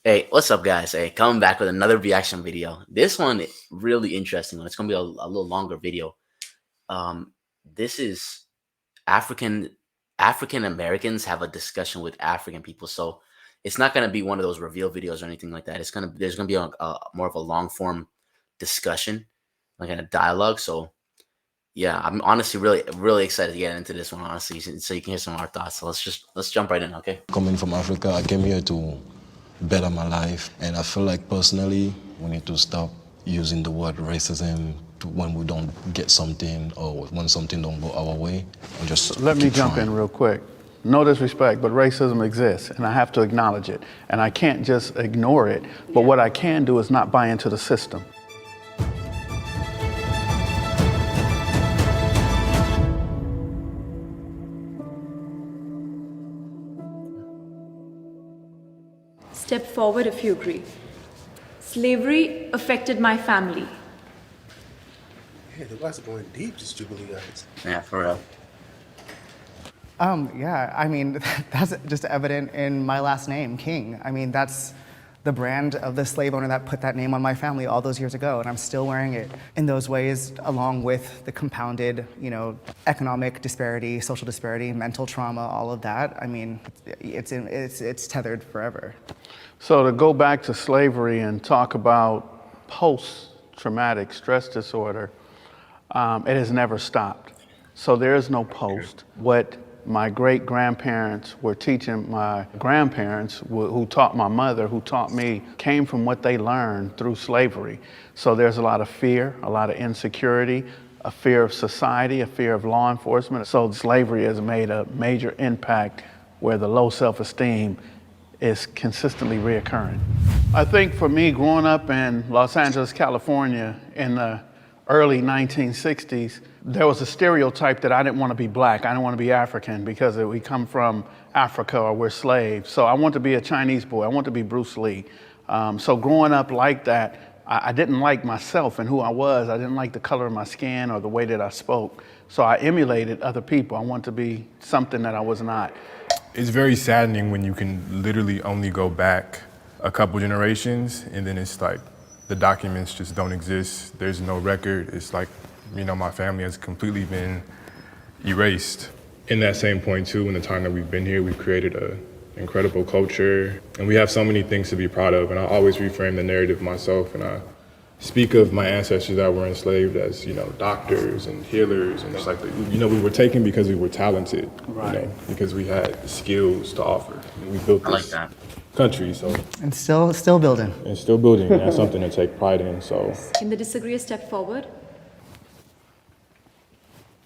Hey, what's up, guys? Hey, coming back with another reaction video. This one really interesting one. It's gonna be a little longer video. Um, this is African African Americans have a discussion with African people, so it's not gonna be one of those reveal videos or anything like that. There's gonna be a more of a long form discussion, like in a dialogue. So yeah, I'm honestly really excited to get into this one. Honestly, so you can hear some of our thoughts. So let's jump right in. Okay. Coming from Africa, I came here to better my life, and I feel like personally we need to stop using the word racism when we don't get something or when something don't go our way, and just Let me keep jump trying. in real quick. No disrespect, but racism exists, and I have to acknowledge it. And I can't just ignore it, but what I can do is not buy into the system. Step forward if you agree. Slavery affected my family. Yeah, the guys are going deep, these Jubilee guys. Yeah, for real. Yeah, I mean, that's just evident in my last name, King. I mean, that's the brand of the slave owner that put that name on my family all those years ago, and I'm still wearing it in those ways, along with the compounded, economic disparity, social disparity, mental trauma, all of that. I mean, it's tethered forever. So to go back to slavery and talk about post-traumatic stress disorder, it has never stopped. So there is no post. What my great-grandparents were teaching my grandparents, who taught my mother, who taught me, came from what they learned through slavery. So there's a lot of fear, a lot of insecurity, a fear of society, a fear of law enforcement. So slavery has made a major impact where the low self-esteem is consistently reoccurring. I think for me, growing up in Los Angeles, California in the early 1960s, there was a stereotype that I didn't want to be black, I didn't want to be African because we come from Africa or we're slaves. So I want to be a Chinese boy, I want to be Bruce Lee. So growing up like that, I didn't like myself and who I was. I didn't like the color of my skin or the way that I spoke. So I emulated other people. I wanted to be something that I was not. It's very saddening when you can literally only go back a couple generations and then it's like the documents just don't exist. There's no record. It's like, my family has completely been erased. In that same point too, in the time that we've been here, we've created an incredible culture and we have so many things to be proud of. And I always reframe the narrative myself and I speak of my ancestors that were enslaved as, doctors and healers. And it's like, we were taken because we were talented, Right. Because we had skills to offer. And we built this country, so. And still building. And still building, and that's something to take pride in, so. Can they disagree a step forward?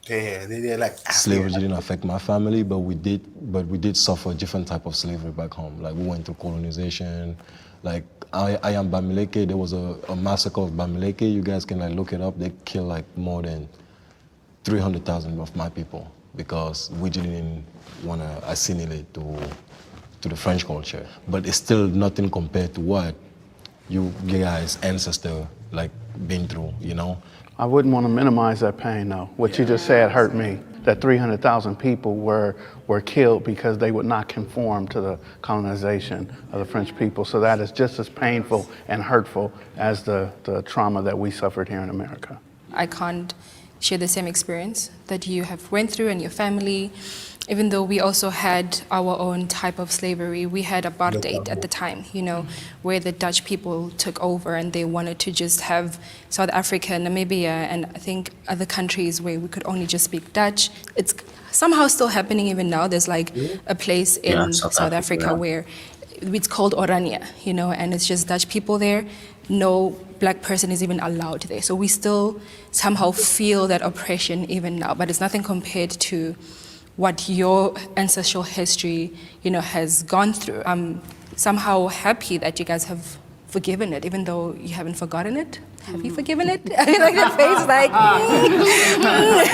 Yeah, they're like Slavery didn't affect my family, but we did suffer a different type of slavery back home. Like we went through colonization. Like I am Bamileke. There was a massacre of Bamileke. You guys can look it up. They killed more than 300,000 of my people because we didn't want to assimilate to the French culture. But it's still nothing compared to what you guys' ancestors been through. I wouldn't want to minimize that pain, though. What you just said hurt me, that 300,000 people were killed because they would not conform to the colonization of the French people. So that is just as painful and hurtful as the trauma that we suffered here in America. I can't share the same experience that you have went through and your family. Even though we also had our own type of slavery, we had apartheid at the time, where the Dutch people took over and they wanted to just have South Africa, Namibia, and I think other countries where we could only just speak Dutch. It's somehow still happening even now. There's a place in South Africa where it's called Orania, and it's just Dutch people there. No black person is even allowed there. So we still somehow feel that oppression even now, but it's nothing compared to what your ancestral history, has gone through. I'm somehow happy that you guys have forgiven it, even though you haven't forgotten it. Have you forgiven it? I mean, like the face,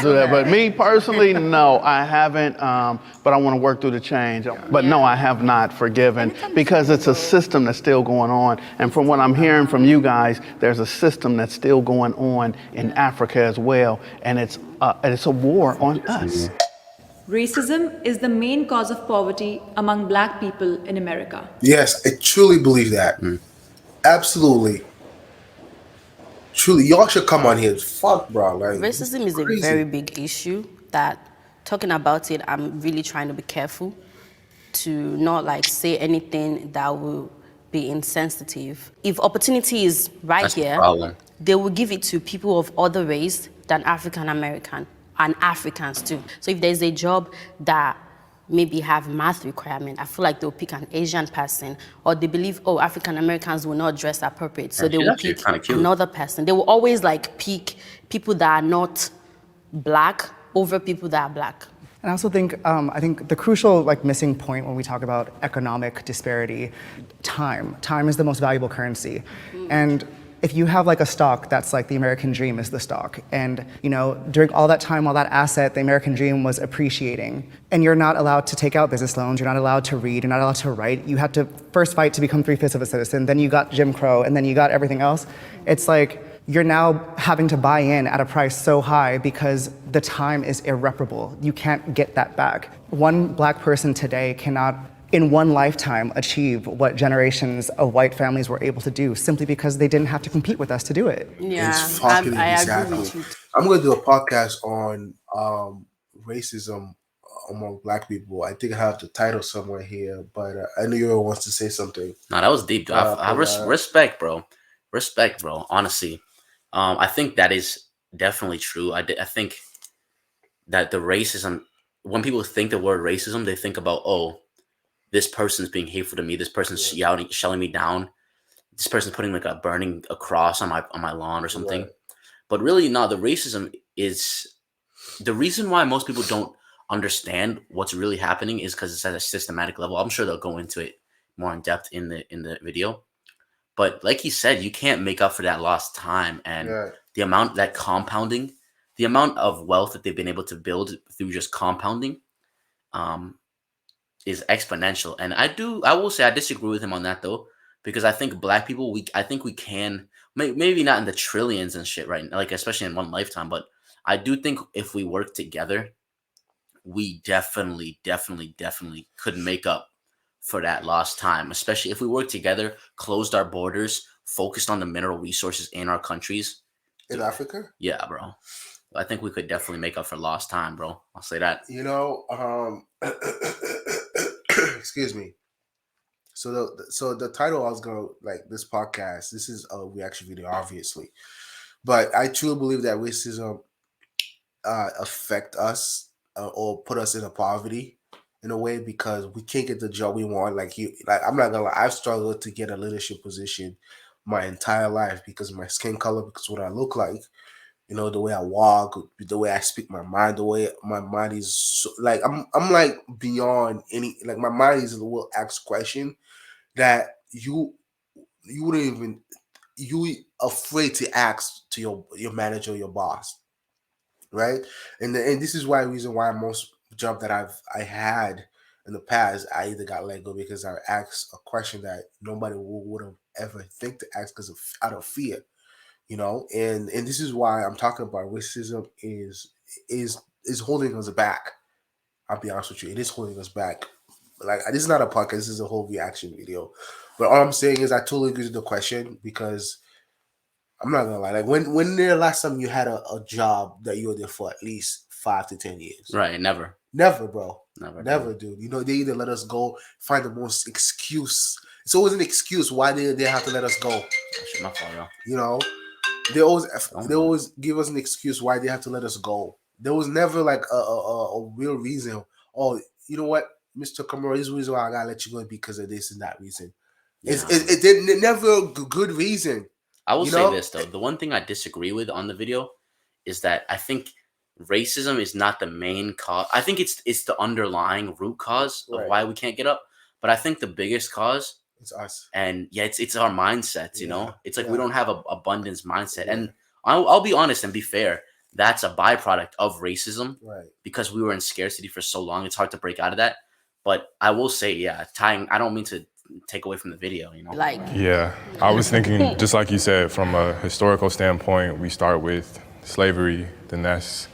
Do that. But me personally, no, I haven't. But I want to work through the change. But no, I have not forgiven because it's a system that's still going on. And from what I'm hearing from you guys, there's a system that's still going on in Africa as well, and it's a war on us. racism is the main cause of poverty among black people in America. Yes, I truly believe that. Absolutely. Truly, y'all should come on here. Fuck, bro. Like, Racism is a crazy. very big issue that talking about it, I'm really trying to be careful to not like say anything that will be insensitive. If opportunity is right That's the here, problem. they will give it to people of other race than African American and Africans too. So if there's a job that maybe have math requirement, I feel like they'll pick an Asian person, or they believe, oh, African Americans will not dress appropriate, so Yeah, they she's will actually pick kinda cute. another person. They will always like pick people that are not black over people that are black. And I also think, I think the crucial like missing point when we talk about economic disparity, time. Time is the most valuable currency. And if you have like a stock that's like the American dream is the stock, and you know, during all that time, all that asset, the American dream was appreciating, and you're not allowed to take out business loans, you're not allowed to read, you're not allowed to write, you had to first fight to become 3/5 of a citizen, then you got Jim Crow, and then you got everything else. It's like, you're now having to buy in at a price so high because the time is irreparable. You can't get that back. One black person today cannot, in one lifetime, achieve what generations of white families were able to do simply because they didn't have to compete with us to do it. Yeah, It's fucking I agree exactly. with you. I'm going to do a podcast on racism among black people. I think I have the title somewhere here, but I know you wants to say something. No, that was deep. Dude. Respect, bro. Respect, bro. Honestly, I think that is definitely true. I think that the racism, when people think the word racism, they think about, oh, this person's being hateful to me. This person's shelling me down. This person's putting like burning a cross on my lawn or something. Right. But really, no. The racism is the reason why most people don't understand what's really happening is because it's at a systematic level. I'm sure they'll go into it more in depth in the video. But like he said, you can't make up for that lost time and the amount that compounding, the amount of wealth that they've been able to build through just compounding, is exponential. And I will say I disagree with him on that though, because I think black people, I think we can, maybe not in the trillions and shit, right? Like especially in one lifetime, but I do think if we work together, we definitely could make up for that lost time, especially if we work together, closed our borders, focused on the mineral resources in our countries. In Africa? Yeah, bro. I think we could definitely make up for lost time, bro. I'll say that. You know, excuse me. So the title I was gonna like this podcast. This is a reaction video, obviously, but I truly believe that racism affect us or put us in a poverty in a way because we can't get the job we want. Like I'm not gonna lie, I've struggled to get a leadership position my entire life because of my skin color, because of what I look like. You know, the way I walk, the way I speak my mind, the way my mind is so, like I'm like beyond any, like my mind is will ask question that you wouldn't even, you afraid to ask to your manager or your boss, right? And this is why reason why most job that I had in the past, I either got let go because I asked a question that nobody would have ever think to ask because of out of fear. You know, and this is why I'm talking about racism is holding us back. I'll be honest with you, it is holding us back. Like, this is not a podcast, this is a whole reaction video. But all I'm saying is I totally agree with the question because I'm not gonna lie. Like when the last time you had a job that you were there for at least 5 to 10 years? Right, never. Never, bro. Never, dude. You know, they either let us go, find the most excuse. It's always an excuse why they have to let us go. Shit, my fault, yo. You know? They always give us an excuse why they have to let us go. There was never like a real reason. Oh, you know what, Mr. Kamara, this is the reason why I gotta let you go because of this and that reason. Yeah. It never a good reason. I will say this though. The one thing I disagree with on the video is that I think racism is not the main cause. I think it's the underlying root cause of why we can't get up. But I think the biggest cause, it's us. And yeah, it's our mindsets, you know? It's like we don't have an abundance mindset. Yeah. And I'll be honest and be fair. That's a byproduct of racism. Right. Because we were in scarcity for so long. It's hard to break out of that. But I will say, I don't mean to take away from the video, you know? Yeah, I was thinking, just like you said, from a historical standpoint, we start with slavery, then that's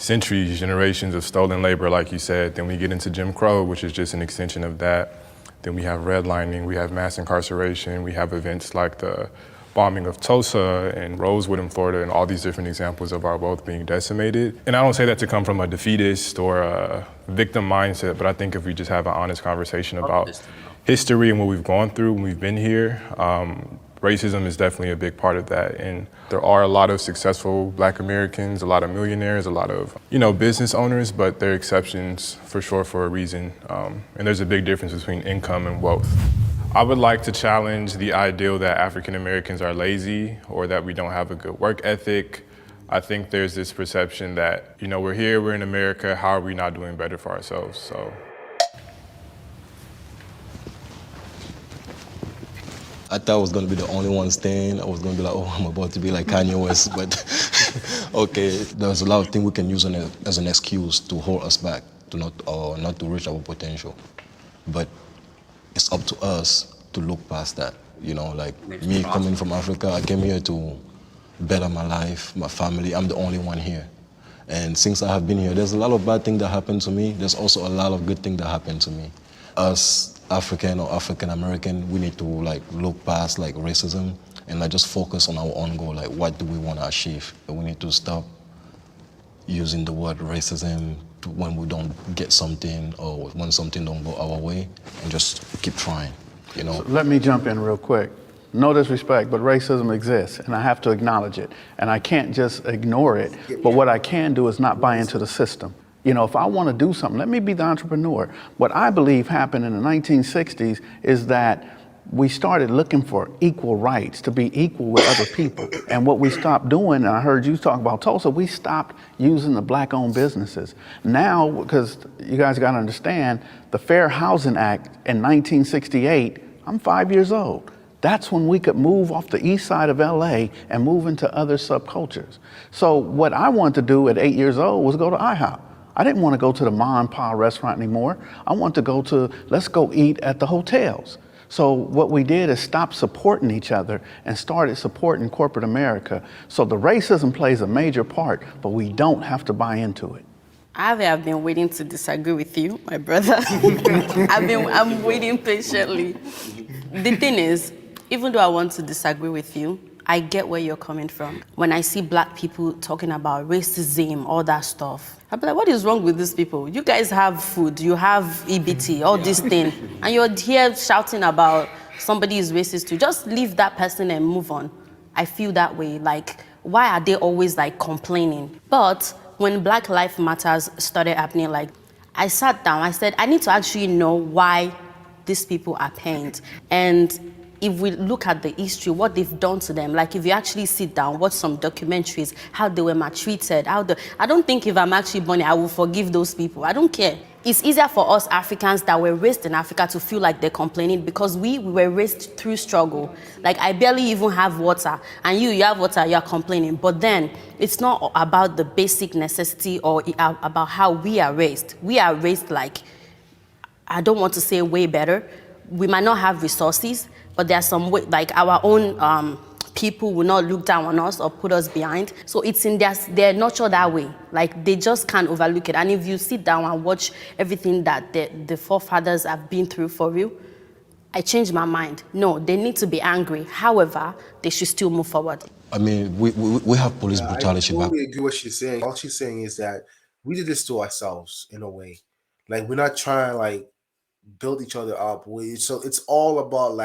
centuries, generations of stolen labor, like you said. Then we get into Jim Crow, which is just an extension of that. Then we have redlining, we have mass incarceration, we have events like the bombing of Tulsa and Rosewood in Florida, and all these different examples of our wealth being decimated. And I don't say that to come from a defeatist or a victim mindset, but I think if we just have an honest conversation about history and what we've gone through when we've been here, racism is definitely a big part of that. And there are a lot of successful Black Americans, a lot of millionaires, a lot of, business owners, but they're exceptions for sure for a reason. And there's a big difference between income and wealth. I would like to challenge the ideal that African Americans are lazy or that we don't have a good work ethic. I think there's this perception that, we're here, we're in America, how are we not doing better for ourselves? So. I thought I was gonna be the only one staying. I was gonna be like, oh, I'm about to be like Kanye West, but okay, there's a lot of things we can use as an excuse to hold us back, to not to reach our potential. But it's up to us to look past that. Like me coming from Africa, I came here to better my life, my family. I'm the only one here. And since I have been here, there's a lot of bad things that happened to me. There's also a lot of good things that happened to me. Us African or African American, we need to look past racism and just focus on our own goal. Like, what do we want to achieve? And we need to stop using the word racism when we don't get something or when something don't go our way, and just keep trying. So let me jump in real quick. No disrespect, but racism exists, and I have to acknowledge it. And I can't just ignore it, but what I can do is not buy into the system. If I want to do something, let me be the entrepreneur. What I believe happened in the 1960s is that we started looking for equal rights, to be equal with other people. And what we stopped doing, and I heard you talk about Tulsa, we stopped using the Black-owned businesses. Now, because you guys got to understand, the Fair Housing Act in 1968, I'm 5 years old. That's when we could move off the east side of LA and move into other subcultures. So what I wanted to do at 8 years old was go to IHOP. I didn't want to go to the Ma and Pa restaurant anymore. I want to go to, let's go eat at the hotels. So what we did is stop supporting each other and started supporting corporate America. So the racism plays a major part, but we don't have to buy into it. I've been waiting to disagree with you, my brother. I'm waiting patiently. The thing is, even though I want to disagree with you, I get where you're coming from. When I see Black people talking about racism, all that stuff, I'm like, what is wrong with these people? You guys have food, you have EBT, all this thing, and you're here shouting about somebody is racist too. Just leave that person and move on. I feel that way. Why are they always complaining? But when Black Lives Matters started happening, I sat down, I said, I need to actually know why these people are pained. And if we look at the history, what they've done to them, if you actually sit down, watch some documentaries, how they were maltreated, I don't think if I'm actually born, I will forgive those people. I don't care. It's easier for us Africans that were raised in Africa to feel like they're complaining because we were raised through struggle. I barely even have water, and you have water, you're complaining. But then, it's not about the basic necessity or about how we are raised. We are raised I don't want to say way better. We might not have resources, but there are some way, our own people will not look down on us or put us behind. So it's in their nurture that way. They just can't overlook it. And if you sit down and watch everything that the forefathers have been through for real, I changed my mind. No, they need to be angry. However, they should still move forward. I mean, we have police brutality. I totally agree with what she's saying. All she's saying is that we did this to ourselves in a way. We're not trying to build each other up. So it's all about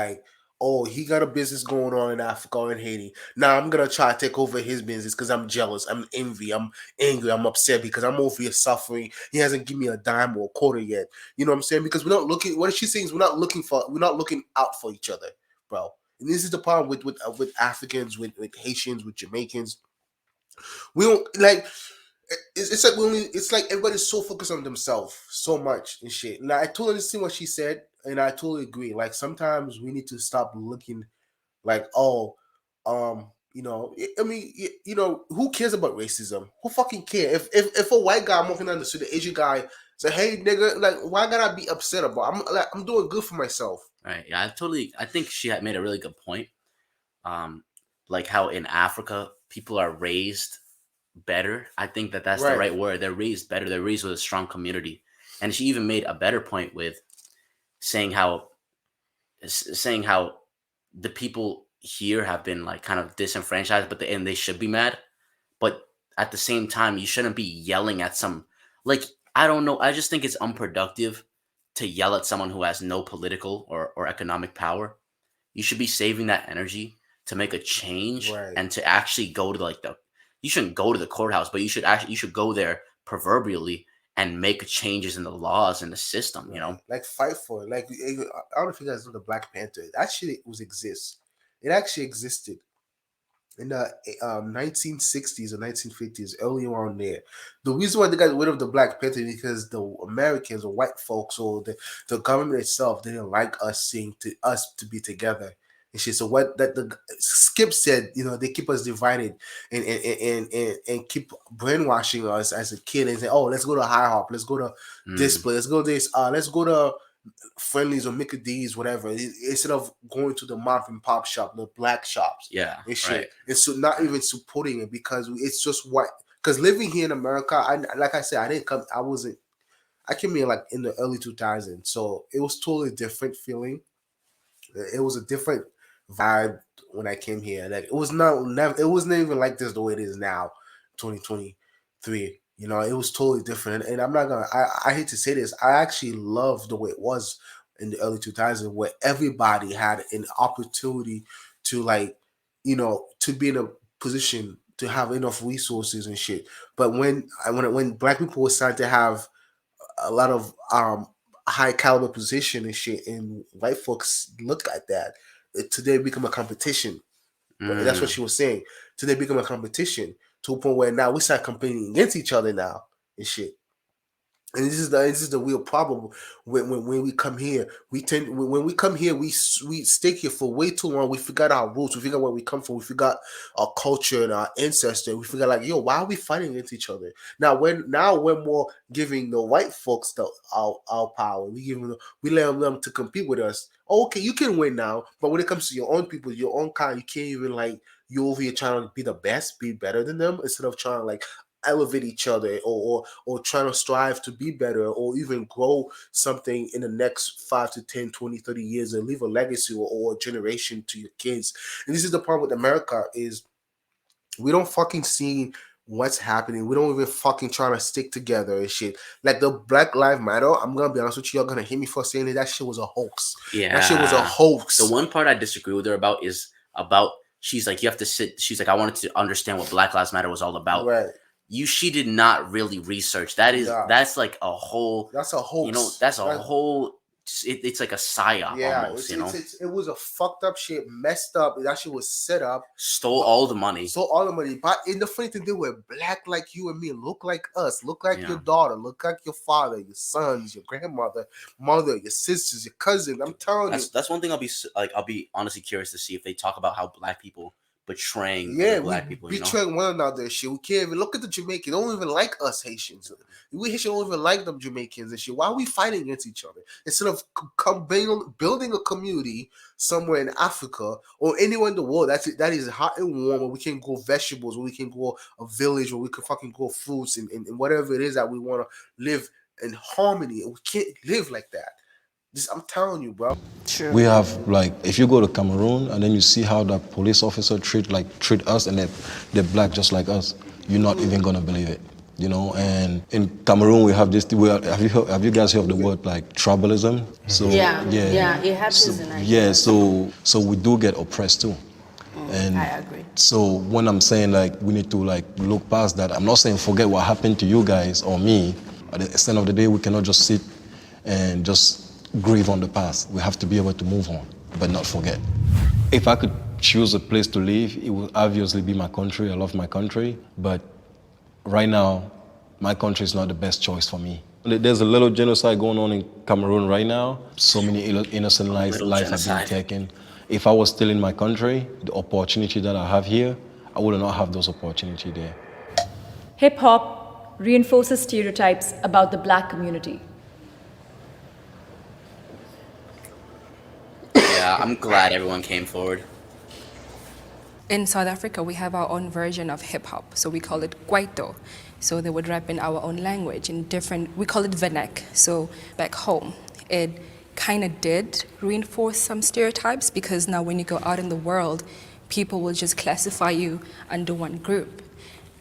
oh, he got a business going on in Africa or in Haiti. Now I'm gonna try to take over his business because I'm jealous, I'm envy, I'm angry, I'm upset because I'm over here suffering. He hasn't given me a dime or a quarter yet. You know what I'm saying? Because we're not looking. What she's saying is we're not looking out for each other, bro. And this is the problem with Africans, with Haitians, with Jamaicans. We don't it's like everybody's so focused on themselves so much and shit. I totally understand what she said, and I totally agree. Sometimes we need to stop looking oh, I mean, who cares about racism? Who fucking care? If a white guy I'm walking down the street, the Asian guy say, "Hey, nigga," why gotta I be upset about? I'm doing good for myself. Right. Yeah, I think she had made a really good point. How in Africa people are raised better. I think that that's the Right. right word. They're raised better. They're raised with a strong community. And she even made a better point with saying how saying how the people here have been like kind of disenfranchised, but and they should be mad. But at the same time, you shouldn't be yelling at some, like, I don't know. I just think it's unproductive to yell at someone who has no political or economic power. You should be saving that energy to make a change Right. and to actually go to like you shouldn't go to the courthouse, but you should go there proverbially and make changes in the laws and the system, you know? Like fight for it. Like I don't know if you guys know the Black Panther. It actually was exists. It actually existed in the 1960s or 1950s, early on there. The reason why they got rid of the Black Panther is because the Americans or white folks or the government itself didn't like us to be together and shit. So what that the Skip said, they keep us divided and keep brainwashing us as a kid and say, oh, let's go to High Hop, let's go to this place, let's go to this, let's go to Friendlies or Mickey D's, whatever, instead of going to the mom and pop shop, the black shops, Yeah, and shit. right. And so not even supporting it because it's just what. Because living here in America, like I said, I didn't come. I came here like in the early 2000s, so it was totally different feeling. It was a different vibe when I came here. Like it was never. It wasn't even like this the way it is now, 2023. It was totally different. And I'm not gonna. I hate to say this. I actually love the way it was in the early 2000s, where everybody had an opportunity to to be in a position to have enough resources and shit. But when black people were starting to have a lot of high caliber position and shit, and white folks look at that. Today become a competition. That's what she was saying. Today become a competition to a point where now we start competing against each other now and shit. And this is the real problem when we come here. When we come here, we stay here for way too long. We forgot our roots. We forgot where we come from. We forgot our culture and our ancestors. We forgot like, yo, why are we fighting against each other? Now we're more giving the white folks our power. We let them to compete with us. Oh, okay, you can win now, but when it comes to your own people, your own kind, you can't even like you over here trying to be the best, be better than them instead of trying to like elevate each other or trying to strive to be better or even grow something in the next 5 to 10, 20, 30 years and leave a legacy or a generation to your kids. And this is the problem with America is we don't fucking see what's happening. We don't even fucking try to stick together and shit. Like the Black Lives Matter, I'm gonna be honest with you, y'all gonna hate me for saying it. That shit was a hoax. Yeah. That shit was a hoax. The one part I disagree with her about is about she's like, you have to sit. She's like, I wanted to understand what Black Lives Matter was all about. Right. She did not really research. That's like a whole. That's a hoax. That's a whole. It's like a psyop almost. It was a fucked up shit, messed up. That shit was set up. Stole all the money. But in the funny thing, they were black like you and me, look like us, look like your daughter, look like your father, your sons, your grandmother, mother, your sisters, your cousin. I'm telling you. That's one thing I'll be honestly curious to see if they talk about how black people betraying black people. Betraying one another shit. We can't even look at the Jamaicans. They don't even like us Haitians. We Haitians don't even like them Jamaicans and shit. Why are we fighting against each other? Instead of building a community somewhere in Africa or anywhere in the world that is hot and warm where we can grow vegetables, where we can grow a village, where we can fucking grow fruits and whatever it is that we want to live in harmony. And we can't live like that. I'm telling you, bro. True. We have like, if you go to Cameroon and then you see how the police officer treat us and they're black just like us, you're not even gonna believe it, And in Cameroon we have this. Have you guys heard of the word like tribalism? So yeah, it happens in Nigeria. Yeah, so we do get oppressed too. And I agree. So when I'm saying like we need to like look past that, I'm not saying forget what happened to you guys or me. At the end of the day, we cannot just sit and just grieve on the past. We have to be able to move on, but not forget. If I could choose a place to live, it would obviously be my country. I love my country, but right now, my country is not the best choice for me. There's a little genocide going on in Cameroon right now. So many innocent lives have been taken. If I was still in my country, the opportunity that I have here, I would not have those opportunities there. Hip hop reinforces stereotypes about the black community. Yeah, I'm glad everyone came forward. In South Africa, we have our own version of hip hop, so we call it kwaito. So they would rap in our own language, in different, we call it vernac. So back home, it kind of did reinforce some stereotypes because now when you go out in the world, people will just classify you under one group.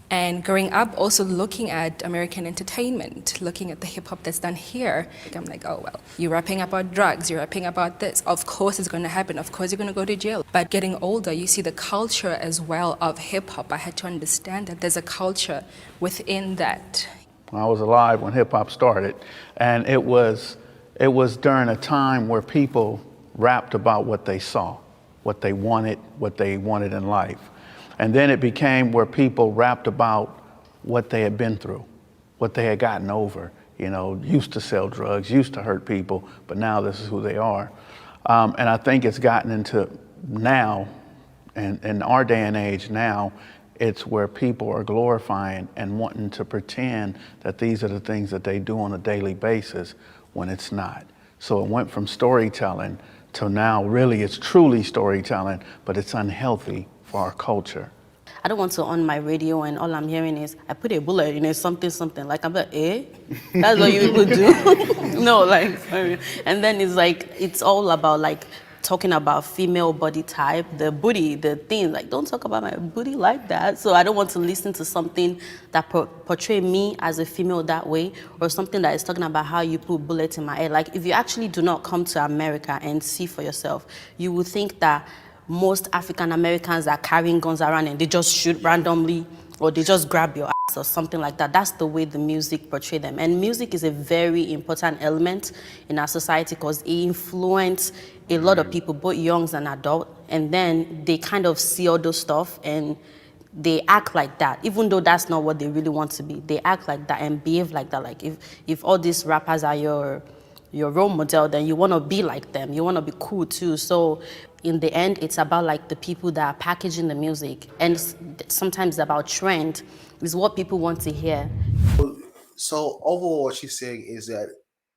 And growing up, also looking at American entertainment, looking at the hip hop that's done here, I'm like, oh, well, you're rapping about drugs, you're rapping about this. Of course it's going to happen. Of course you're going to go to jail. But getting older, you see the culture as well of hip hop. I had to understand that there's a culture within that. I was alive when hip hop started, and it was during a time where people rapped about what they saw, what they wanted in life. And then it became where people rapped about what they had been through, what they had gotten over, used to sell drugs, used to hurt people, but now this is who they are. And I think it's gotten into now, and in our day and age now, it's where people are glorifying and wanting to pretend that these are the things that they do on a daily basis when it's not. So it went from storytelling to now really it's truly storytelling, but it's unhealthy for our culture. I don't want to on my radio and all I'm hearing is, I put a bullet in it, something. Like, I'm like, eh? That's what you people do? No, like, and then it's like, it's all about like, talking about female body type, the booty, the thing, like don't talk about my booty like that. So I don't want to listen to something that portray me as a female that way, or something that is talking about how you put bullets in my head. Like if you actually do not come to America and see for yourself, you will think that most African Americans are carrying guns around and they just shoot randomly, or they just grab your ass or something like that. That's the way the music portray them. And music is a very important element in our society because it influences a lot of people, both young and adult, and then they kind of see all those stuff and they act like that, even though that's not what they really want to be. They act like that and behave like that. Like if all these rappers are your role model, then you want to be like them. You want to be cool too. So in the end, it's about like the people that are packaging the music, and sometimes about trend is what people want to hear. So overall, what she's saying is that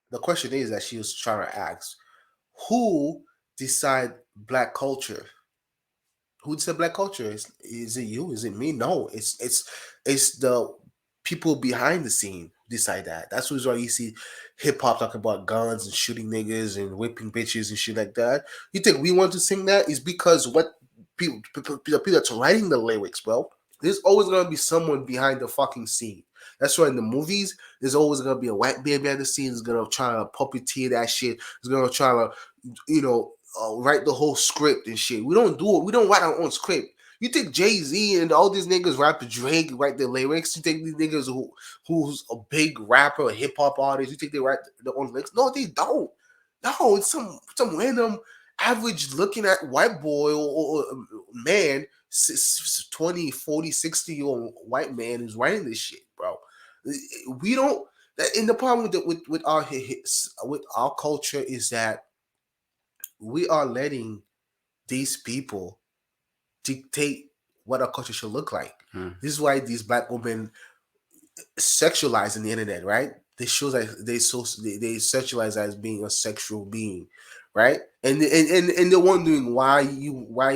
the question is that she was trying to ask, who decide black culture? Who decide black culture? Is it you? Is it me? No, it's the people behind the scene decide that. That's why you see hip hop talking about guns and shooting niggas and whipping bitches and shit like that. You think we want to sing that? Is because what the people that's writing the lyrics, bro. There's always gonna be someone behind the fucking scene. That's why in the movies, there's always gonna be a white man behind the scenes gonna try to puppeteer that shit. Is gonna try to, write the whole script and shit. We don't do it. We don't write our own script. You think Jay-Z and all these niggas rap Drake write their lyrics? You think these niggas who's a big rapper, a hip hop artist, you think they write their own lyrics? No, they don't. No, it's some random average looking at white boy or man, 20, 40, 60-year-old white man who's writing this shit, bro. We don't. And the problem with our culture is that we are letting these people dictate what our culture should look like. This is why these black women sexualize in the internet, right? They show that they sexualize as being a sexual being, right? And they're wondering why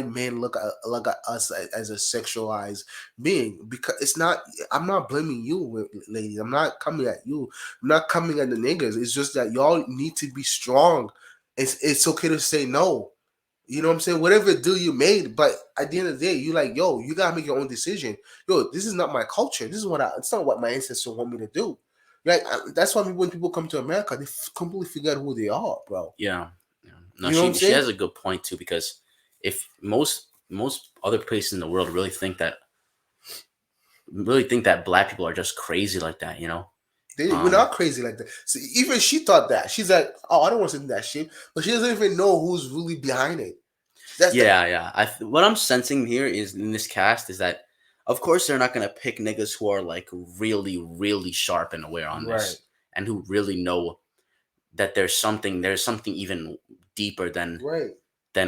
men look at us as a sexualized being, because it's not. I'm not blaming you, ladies. I'm not coming at you. I'm not coming at the niggas. It's just that y'all need to be strong. It's okay to say no. You know what I'm saying? Whatever deal you made, but at the end of the day, you like, yo, you gotta make your own decision. Yo, this is not my culture. This is it's not what my ancestors want me to do. Like that's why when people come to America, they completely forget who they are, bro. Yeah. No, You know what I'm she saying? has a good point too, because if most other places in the world really think that black people are just crazy like that, We're not crazy like that. So even she thought that. She's like, oh, I don't want to do that shit. But she doesn't even know who's really behind it. Yeah. What I'm sensing here is in this cast is that, of course, they're not gonna pick niggas who are like really, really sharp and aware on this, and who really know that there's something even deeper than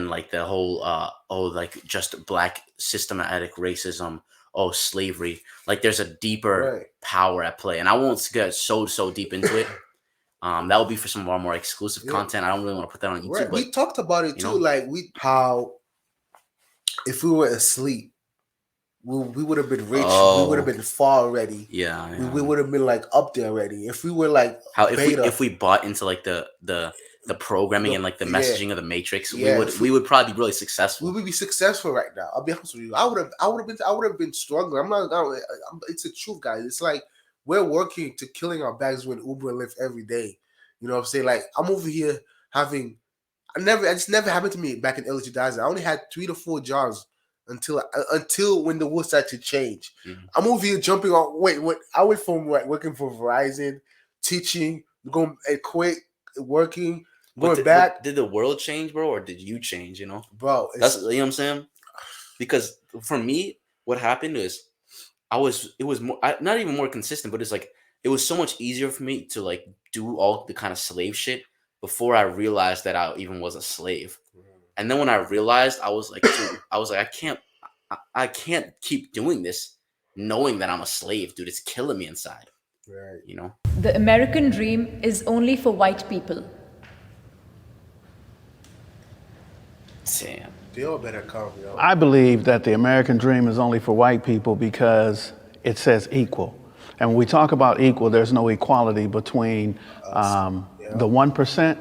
like the whole like just black systematic racism, slavery. Like there's a deeper power at play, and I won't get so deep into it. That will be for some of our more exclusive content. I don't really want to put that on YouTube. Right. We talked about it too, like how if we were asleep we would have been rich. We would have been far already. Yeah, We would have been like up there already. If we were like how beta, if we bought into like the programming and like the messaging of the Matrix, we would probably be really successful. We would be successful right now. I'll be honest with you. I would have been stronger. It's the truth, guys. It's like we're working to killing our bags with Uber and Lyft every day. You know what I'm saying? Like I'm over here having. It's never happened to me back in early 2000s. I only had 3 to 4 jobs until when the world started to change. Mhm. I'm over here jumping on. Wait, what? I went from working for Verizon, teaching, going and quit working. Going back, did the world change, bro, or did you change? You know, bro. That's, you know what I'm saying. Because for me, what happened is it was more, not even more consistent, but it's like it was so much easier for me to like do all the kind of slave shit before I realized that I even was a slave. And then when I realized, I was like, dude, I can't keep doing this, knowing that I'm a slave, dude. It's killing me inside. Right. You know. The American dream is only for white people. Damn. They all better come, yo. I believe that the American dream is only for white people because it says equal. And when we talk about equal, there's no equality between the 1%,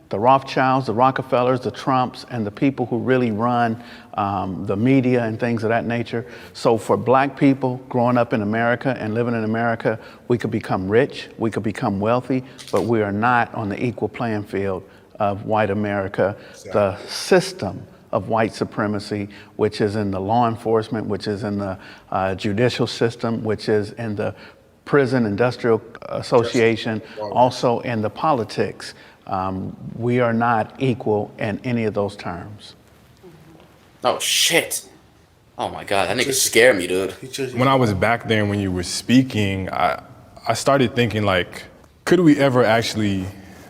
the Rothschilds, the Rockefellers, the Trumps, and the people who really run the media and things of that nature. So for black people growing up in America and living in America, we could become rich, we could become wealthy, but we are not on the equal playing field of white America. Exactly. The system of white supremacy, which is in the law enforcement, which is in the judicial system, which is in the prison industrial association, also in the politics. We are not equal in any of those terms. Oh shit! Oh my god, that nigga scared me, dude. When I was back there and when you were speaking, I started thinking like, could we ever actually,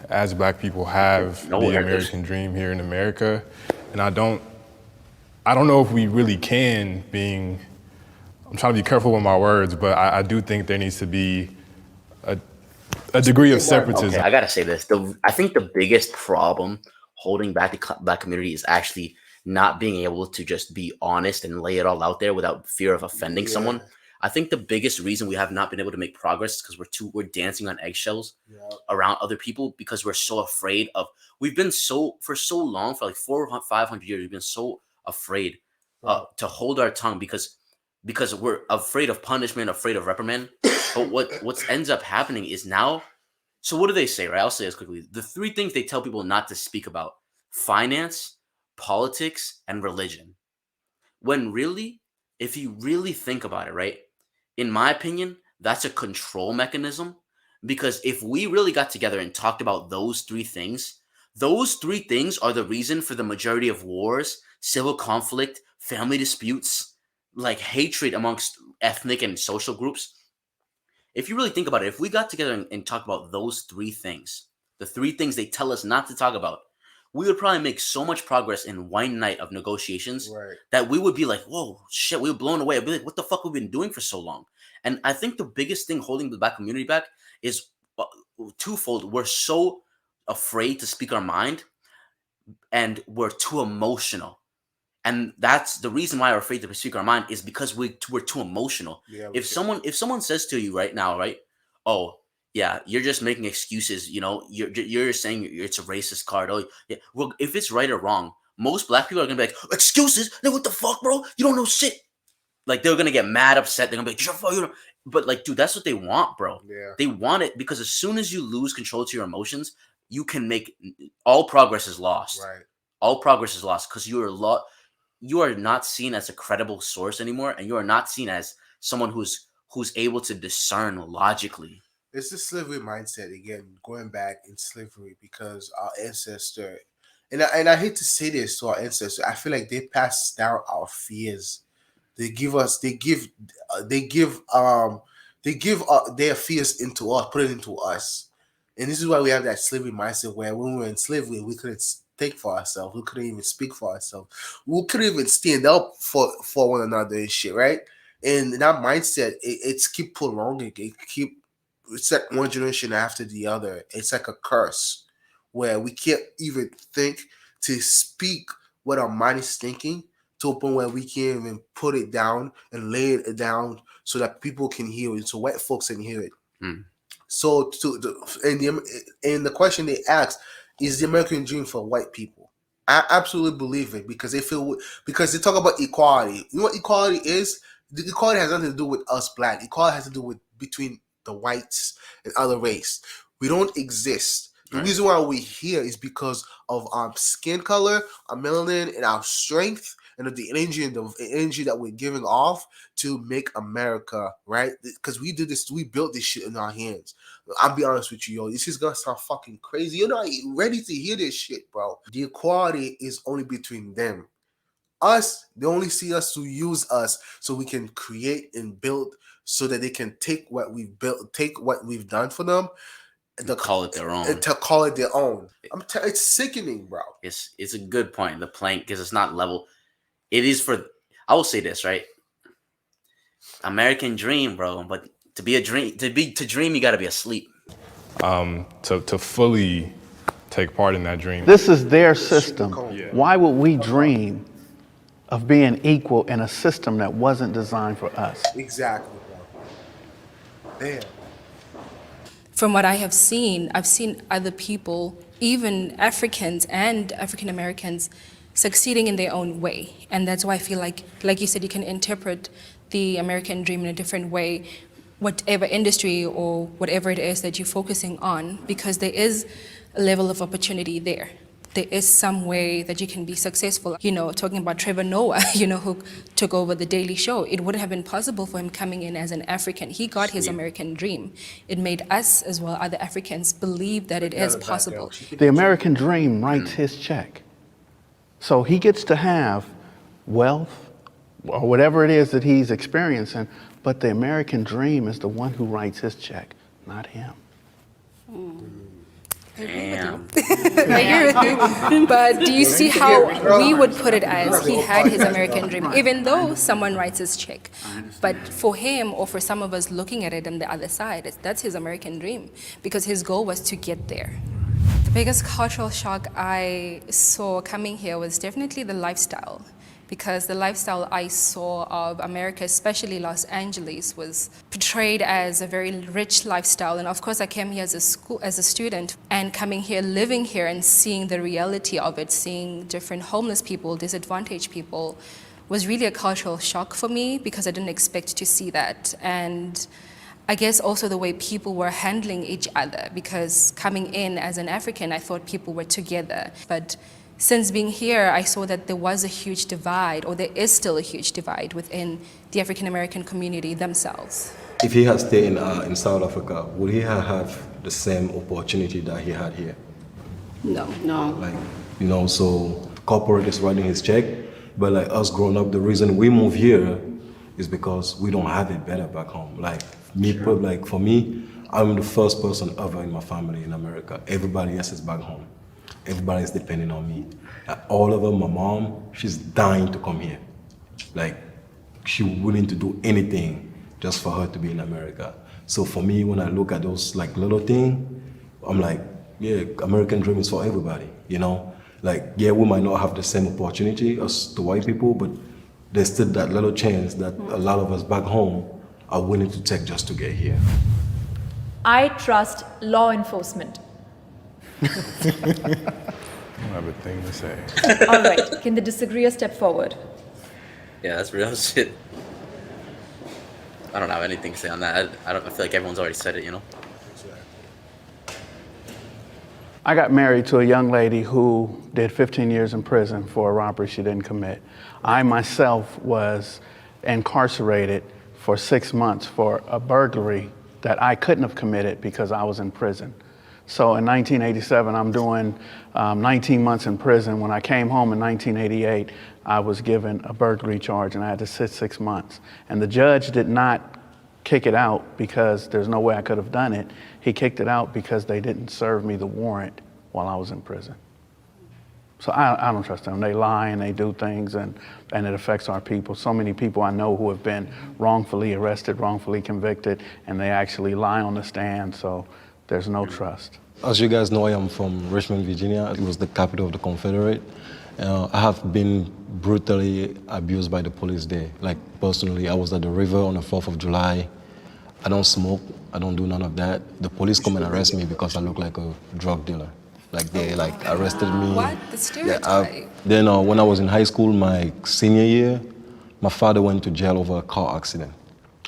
as black people, have the American dream here in America? And I don't know if we really can, I'm trying to be careful with my words, but I do think there needs to be a degree of separatism. Okay, I gotta say this. I think the biggest problem holding back the black community is actually not being able to just be honest and lay it all out there without fear of offending someone. I think the biggest reason we have not been able to make progress is because we're dancing on eggshells around other people because we're so afraid of. We've been for so long, for like 400 or 500 years, we've been so afraid to hold our tongue because we're afraid of punishment, afraid of reprimand. But what ends up happening is now. So what do they say, right? I'll say this quickly. The 3 things they tell people not to speak about: finance, politics, and religion. When really, if you really think about it, right? In my opinion, that's a control mechanism, because if we really got together and talked about those 3 things, those 3 things are the reason for the majority of wars, civil conflict, family disputes, like hatred amongst ethnic and social groups. If you really think about it, if we got together and talked about those 3 things, the 3 things they tell us not to talk about, we would probably make so much progress in one night of negotiations that we would be like, whoa, shit, we were blown away. I'd be like, what the fuck have we been doing for so long? And I think the biggest thing holding the black community back is twofold. We're so afraid to speak our mind, and we're too emotional. And that's the reason why we're afraid to speak our mind, is because we're too emotional. If someone says to you right now, right, oh yeah, you're just making excuses, you know, you're saying it's a racist card. Oh yeah, well, if it's right or wrong, most black people are gonna be like, excuses? Then what the fuck, bro? You don't know shit. Like, they're gonna get mad, upset. They're gonna be like, you know. But like, dude, that's what they want, bro. Yeah. They want it because as soon as you lose control to your emotions, you can make all progress is lost. Right. All progress is lost because you are not seen as a credible source anymore, and you are not seen as someone who's able to discern logically. It's the slavery mindset again, going back in slavery, because our ancestor, and I hate to say this to our ancestors, I feel like they pass down our fears. They give their fears into us, put it into us, and this is why we have that slavery mindset where when we were in slavery, we couldn't think for ourselves, we couldn't even speak for ourselves, we couldn't even stand up for one another and shit, right? And that mindset, it's keep prolonging, it's like one generation after the other. It's like a curse where we can't even think to speak what our mind is thinking to a point where we can't even put it down and lay it down so that people can hear it, so white folks can hear it. So and the question they ask is the American dream for white people. I absolutely believe it because because they talk about equality. You know what equality is? The equality has nothing to do with us black. Equality has to do with between the whites and other race. We don't exist. The reason why we're here is because of our skin color, our melanin, and our strength, and the energy that we're giving off to make America, right? Because we built this shit in our hands. I'll be honest with you, yo. This is gonna sound fucking crazy. You're not ready to hear this shit, bro. The equality is only between them. Us, they only see us to use us so we can create and build so that they can take what we've built, take what we've done for them, and to call it their own. And to call it their own. It's sickening, bro. It's a good point. The plank, because it's not level. It is for. I will say this, right? American dream, bro. But to dream, you got to be asleep. To fully take part in that dream. This is their system. Why would we dream of being equal in a system that wasn't designed for us? Exactly, bro. Damn. From what I have seen, I've seen other people, even Africans and African Americans, succeeding in their own way. And that's why I feel like you said, you can interpret the American dream in a different way, whatever industry or whatever it is that you're focusing on, because there is a level of opportunity there. There is some way that you can be successful. You know, talking about Trevor Noah, who took over The Daily Show, it wouldn't have been possible for him coming in as an African. He got his American dream. It made us, as well, other Africans, believe that it is possible. The American dream writes his check. So he gets to have wealth or whatever it is that he's experiencing, but the American dream is the one who writes his check, not him. Damn. I agree with you. But do you see how we would put it as he had his American dream, even though someone writes his check? But for him, or for some of us looking at it on the other side, that's his American dream, because his goal was to get there. The biggest cultural shock I saw coming here was definitely the lifestyle. Because the lifestyle I saw of America, especially Los Angeles, was portrayed as a very rich lifestyle. And of course, I came here as a student, and coming here, living here, and seeing the reality of it, seeing different homeless people, disadvantaged people, was really a cultural shock for me, because I didn't expect to see that. And I guess also the way people were handling each other, because coming in as an African, I thought people were together. But since being here, I saw that there was a huge divide, or there is still a huge divide within the African American community themselves. If he had stayed in South Africa, would he have the same opportunity that he had here? No. So corporate is writing his check, but like us growing up, the reason we move here is because we don't have it better back home. Like for me, I'm the first person ever in my family in America. Everybody else is back home. Everybody's depending on me. All of them, my mom, she's dying to come here. Like, she's willing to do anything just for her to be in America. So for me, when I look at those like little things, I'm like, yeah, American dream is for everybody, Like, yeah, we might not have the same opportunity as the white people, but there's still that little chance that a lot of us back home are willing to take just to get here. I trust law enforcement. I don't have a thing to say. All right, can the disagreeer step forward? Yeah, that's real shit. I don't have anything to say on that. I feel like everyone's already said it, I got married to a young lady who did 15 years in prison for a robbery she didn't commit. I myself was incarcerated for 6 months for a burglary that I couldn't have committed because I was in prison. So in 1987, I'm doing 19 months in prison. When I came home in 1988, I was given a burglary charge and I had to sit 6 months. And the judge did not kick it out because there's no way I could have done it. He kicked it out because they didn't serve me the warrant while I was in prison. So I don't trust them. They lie and they do things and it affects our people. So many people I know who have been wrongfully arrested, wrongfully convicted, and they actually lie on the stand. So there's no trust. As you guys know, I am from Richmond, Virginia. It was the capital of the Confederate. I have been brutally abused by the police there. Like personally, I was at the river on the 4th of July. I don't smoke. I don't do none of that. The police come and arrest me because I look like a drug dealer. Like they arrested me. What? The stereotype. Then when I was in high school, my senior year, my father went to jail over a car accident.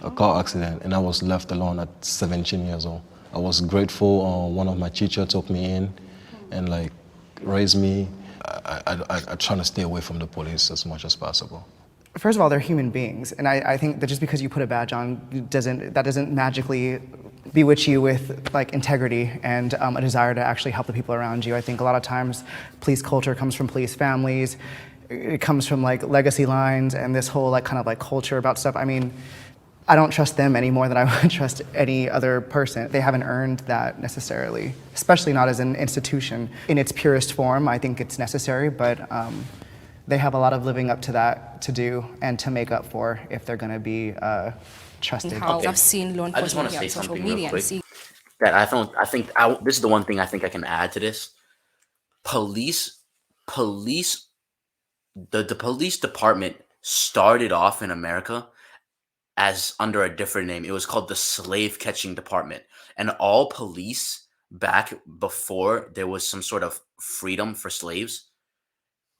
And I was left alone at 17 years old. I was grateful. One of my teachers took me in and like raised me. I try to stay away from the police as much as possible. First of all, they're human beings, and I think that just because you put a badge on doesn't magically bewitch you with like integrity and a desire to actually help the people around you. I think a lot of times police culture comes from police families. It comes from like legacy lines and this whole like kind of like culture about stuff. I mean, I don't trust them any more than I would trust any other person. They haven't earned that necessarily, especially not as an institution. In its purest form, I think it's necessary, but they have a lot of living up to that to do and to make up for if they're going to be trusted. How I've seen law I just want enforcement to here say on social something real media and quick. see That this is the one thing I think I can add to this. Police, the police department started off in America as under a different name. It was called the Slave Catching Department, and all police back before there was some sort of freedom for slaves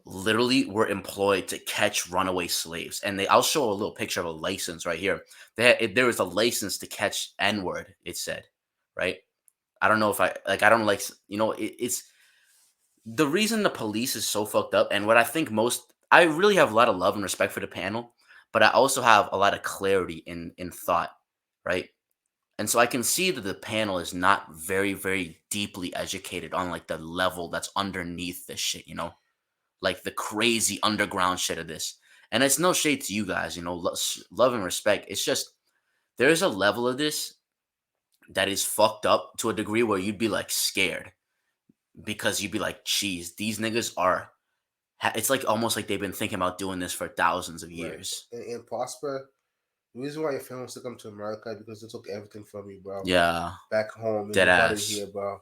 literally were employed to catch runaway slaves. And I'll show a little picture of a license right here. There was a license to catch N-word, it said, right? I don't know if I don't like, it's the reason the police is so fucked up. And what I think I really have a lot of love and respect for the panel, but I also have a lot of clarity in thought, right? And so I can see that the panel is not very, very deeply educated on like the level that's underneath this shit, like the crazy underground shit of this. And it's no shade to you guys, love and respect. It's just there's a level of this that is fucked up to a degree where you'd be like scared because you'd be like, geez, these niggas are. It's like almost like they've been thinking about doing this for thousands of years. Right. And Prosper, the reason why your family wants to come to America because they took everything from you, bro. Yeah. Back home, and Dead they brought it ass. here, bro.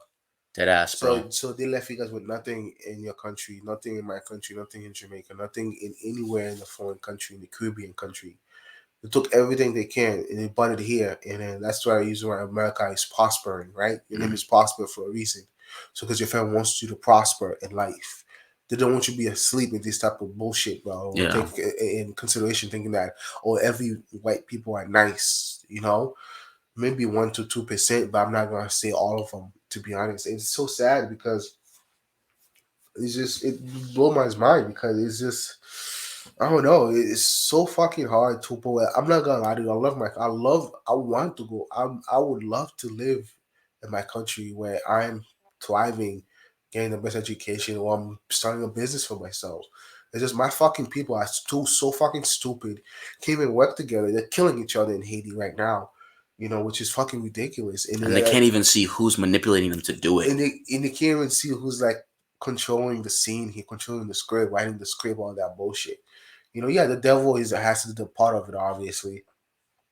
Dead ass, bro. So they left you guys with nothing in your country, nothing in my country, nothing in Jamaica, nothing in anywhere in the foreign country, in the Caribbean country. They took everything they can and they brought it here, and then that's why America is prospering, right? Your name is Prosper for a reason. So because your family wants you to prosper in life. They don't want you to be asleep in this type of bullshit, bro. Yeah. Take in consideration thinking that, every white people are nice, maybe 1% to 2%, but I'm not gonna say all of them. To be honest, it's so sad because it blows my mind because it's just I don't know. It's so fucking hard to pull. I'm not gonna lie to you. I want to go. I would love to live in my country where I'm thriving, getting the best education, or I'm starting a business for myself. It's just my fucking people are so fucking stupid. Can't even work together. They're killing each other in Haiti right now. Which is fucking ridiculous. And they can't even see who's manipulating them to do it. And they can't even see who's like controlling the scene here, controlling the script, writing the script, all that bullshit. The devil has to do part of it, obviously.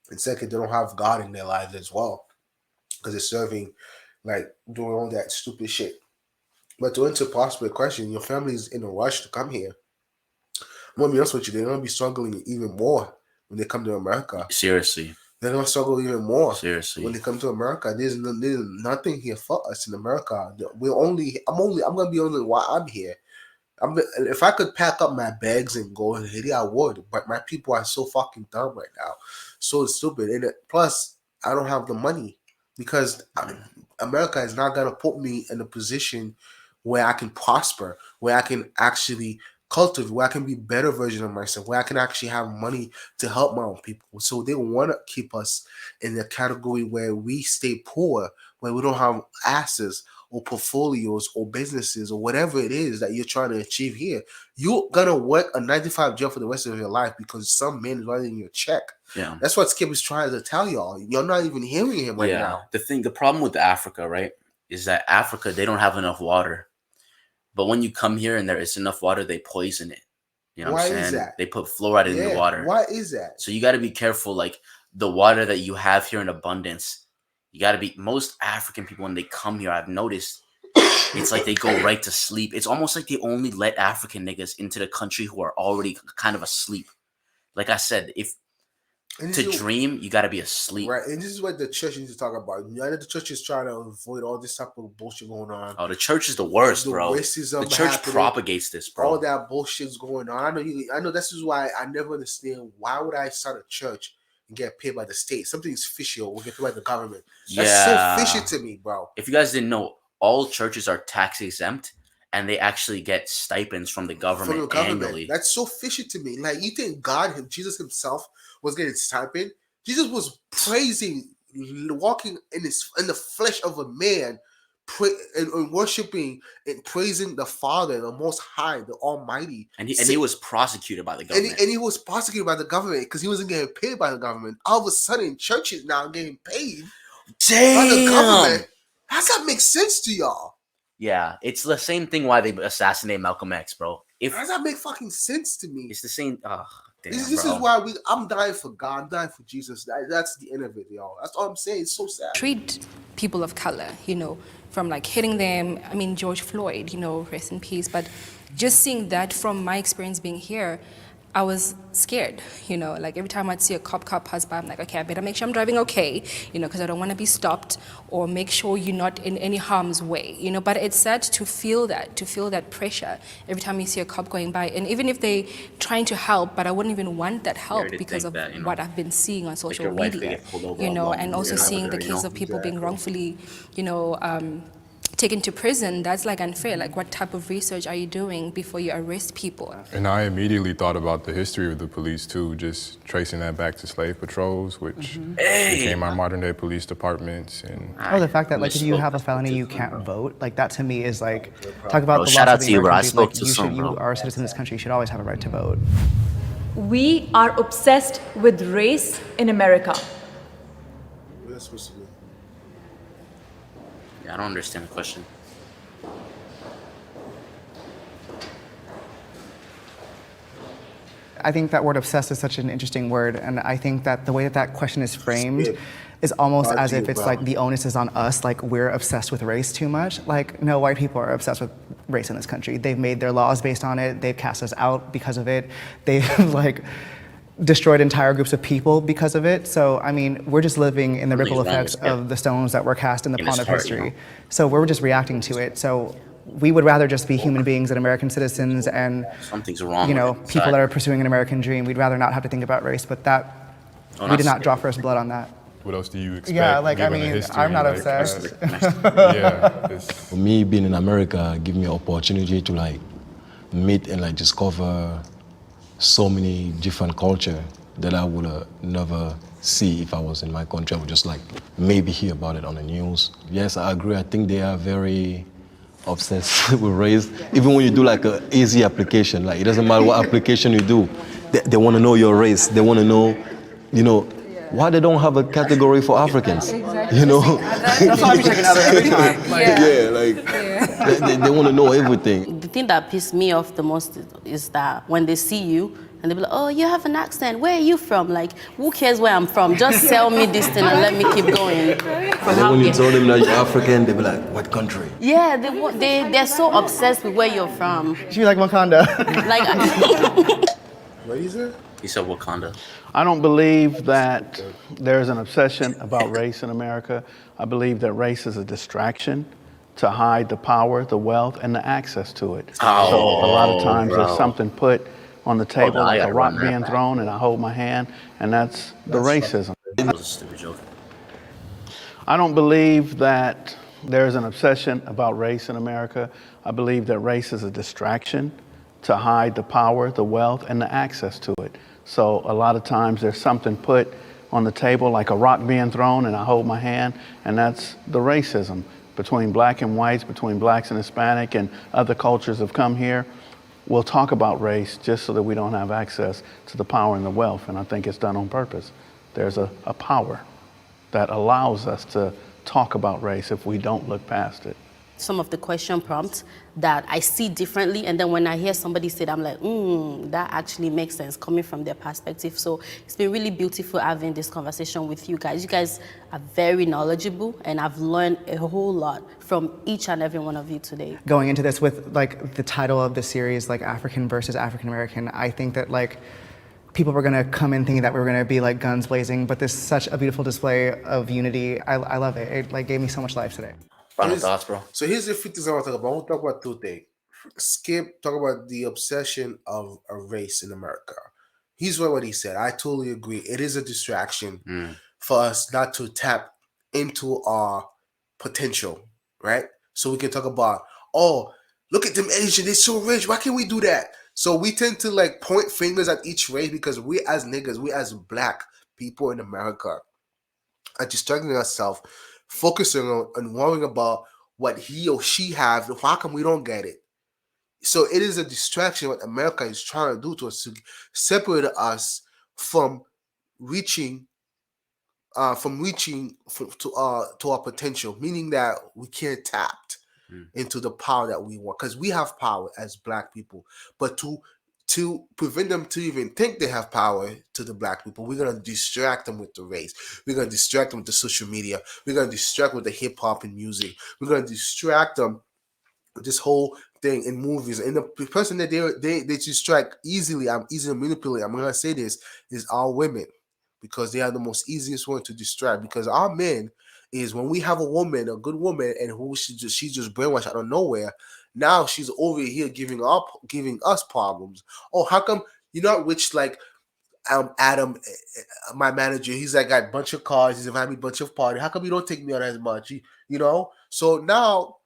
And second, they don't have God in their lives as well. Because they're serving, like, doing all that stupid shit. But to answer possible question, your family's in a rush to come here. I'm going to be honest with you, they're going to be struggling even more when they come to America. Seriously. They're going to struggle even more. Seriously. When they come to America. There's nothing here for us in America. I'm going to be only why I'm here. If I could pack up my bags and go to Haiti, I would. But my people are so fucking dumb right now, so stupid. And plus, I don't have the money because America is not gonna put me in a position where I can prosper, where I can actually cultivate, where I can be a better version of myself, where I can actually have money to help my own people. So they want to keep us in the category where we stay poor, where we don't have asses or portfolios or businesses or whatever it is that you're trying to achieve here. You're gonna work a 9-to-5 job for the rest of your life because some man is writing your check. Yeah. That's what Skip is trying to tell y'all. You're not even hearing him right now. The problem with Africa, right, is that Africa, they don't have enough water. But when you come here and there is enough water, they poison it. You know what I'm saying? Why is that? They put fluoride in the water. Why is that? So you got to be careful. Like the water that you have here in abundance, you got to be. Most African people, when they come here, I've noticed It's like they go right to sleep. It's almost like they only let African niggas into the country who are already kind of asleep. Like I said, if to dream, you got to be asleep. Right, and this is what the church needs to talk about. You know, the church is trying to avoid all this type of bullshit going on. Oh, the church is the worst, bro. Racism, the church happening, propagates this, bro. All that bullshit's going on. I know this is why I never understand why would I start a church and get paid by the state? Something's fishy, or we get paid by the government. That's so fishy to me, bro. If you guys didn't know, all churches are tax exempt, and they actually get stipends from the government, annually. That's so fishy to me. Like, you think Jesus himself was getting stipend? Jesus was praising, walking in the flesh of a man, and worshiping and praising the Father, the Most High, the Almighty. And he was prosecuted by the government. And he was prosecuted by the government because he wasn't getting paid by the government. All of a sudden, churches now getting paid by the government. How does that make sense to y'all? Yeah, it's the same thing why they assassinate Malcolm X, bro. How does that make fucking sense to me? It's the same. Damn, this is why I'm dying for God. I'm dying for Jesus. That's the end of it, y'all. That's all I'm saying. It's so sad. Treat people of color, from like hitting them. I mean, George Floyd, rest in peace. But just seeing that from my experience being here, I was scared, like every time I'd see a cop pass by, I'm like, okay, I better make sure I'm driving okay, because I don't want to be stopped, or make sure you're not in any harm's way, but it's sad to feel that pressure every time you see a cop going by. And even if they trying to help, but I wouldn't even want that help because of what I've been seeing on social media, and also seeing the case of people being wrongfully, taken to prison. That's like unfair. Like, what type of research are you doing before you arrest people? And I immediately thought about the history of the police too, just tracing that back to slave patrols, which became our modern day police departments. And the fact that, like, if you have a felony, you can't vote. Like, that to me is like, talk about the shout laws out of the to you, bro. I American spoke people. to some, bro. You are a citizen of this country. You should always have a right to vote. We are obsessed with race in America. That's supposed to be. I don't understand the question. I think that word obsessed is such an interesting word, and I think that the way that question is framed is almost as if it's like the onus is on us, like we're obsessed with race too much. Like, no, white people are obsessed with race in this country. They've made their laws based on it. They've cast us out because of it. They've like destroyed entire groups of people because of it. So, I mean, we're just living in the ripple effects of the stones that were cast in the pond of history. So we're just reacting to it. So we would rather just be human beings and American citizens and something's wrong. People that are pursuing an American dream. We'd rather not have to think about race, but we did not draw first blood on that. What else do you expect? Yeah, like, I mean, I'm not obsessed. For me, being in America, give me an opportunity to like meet and like discover so many different culture that I would never see if I was in my country. I would just like maybe hear about it on the news. Yes, I agree. I think they are very obsessed with race. Even when you do like an easy application, like it doesn't matter what application you do, they want to know your race. They want to know, why they don't have a category for Africans. Exactly. That's why I'm checking out every time. They want to know everything. The thing that pissed me off the most is that when they see you and they be like, oh, you have an accent. Where are you from? Like, who cares where I'm from? Just sell me this thing and let me keep going. And then when you tell them that you're African, they be like, what country? Yeah, they're so obsessed with where you're from. She like Wakanda. What is it? He said Wakanda. I don't believe that there's an obsession about race in America. I believe that race is a distraction to hide the power, the wealth, and the access to it. So a lot of times there's something put on the table, like a rock being thrown, and I hold my hand, and that's the racism. That was a stupid joke. I don't believe that there's an obsession about race in America. I believe that race is a distraction to hide the power, the wealth, and the access to it. So a lot of times there's something put on the table, like a rock being thrown, and I hold my hand, and that's the racism between black and whites, between blacks and Hispanic, and other cultures have come here. We'll talk about race just so that we don't have access to the power and the wealth, and I think it's done on purpose. There's a power that allows us to talk about race if we don't look past it. some of the question prompts that I see differently, and then when I hear somebody say it, I'm like, that actually makes sense coming from their perspective. So it's been really beautiful having this conversation with you guys. You guys are very knowledgeable, and I've learned a whole lot from each and every one of you today. Going into this with like the title of the series, like African versus African American, I think that like people were gonna come in thinking that we were gonna be like guns blazing, but this is such a beautiful display of unity. I love it. It like gave me so much life today. Final thoughts, bro. So here's the few things I want to talk about. I want to talk about two things. Skip talk about the obsession of a race in America. He's what he said. I totally agree. It is a distraction for us not to tap into our potential, right? So we can talk about, oh, look at them Asian, they're so rich. Why can't we do that? So we tend to like point fingers at each race because we as niggas, we as black people in America are distracting ourselves, focusing on and worrying about what he or she have. How come we don't get it? So it is a distraction what America is trying to do to us to separate us from reaching to our potential, meaning that we can't tap into the power that we want because we have power as black people, but to prevent them to even think they have power to the black people, we're gonna distract them with the race. We're gonna distract them with the social media. We're gonna distract with the hip hop and music. We're gonna distract them with this whole thing in movies. And the person that they distract easily, I'm easily manipulate. I'm gonna say this is our women because they are the most easiest one to distract. Because our men is when we have a woman, a good woman, and who she's just brainwashed out of nowhere. Now she's over here giving us problems. Oh, how come you're not rich like Adam, my manager? He's like got a bunch of cars. He's invited me a bunch of parties. How come you don't take me out as much? You know. So now,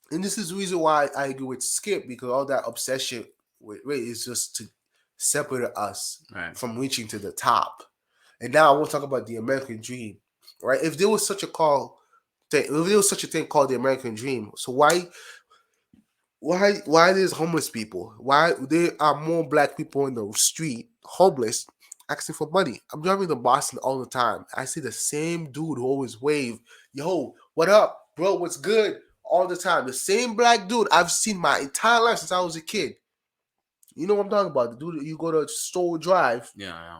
and this is the reason why I agree with Skip because all that obsession with race is just to separate us from reaching to the top. And now I want to talk about the American dream, right? If there was such a thing called the American dream, so why there's homeless people? Why there are more black people in the street homeless asking for money? I'm driving to Boston all the time. I see the same dude who always wave, yo, what up, bro? What's good? All the time. The same black dude I've seen my entire life since I was a kid. You know what I'm talking about? The dude you go to Store Drive. Yeah.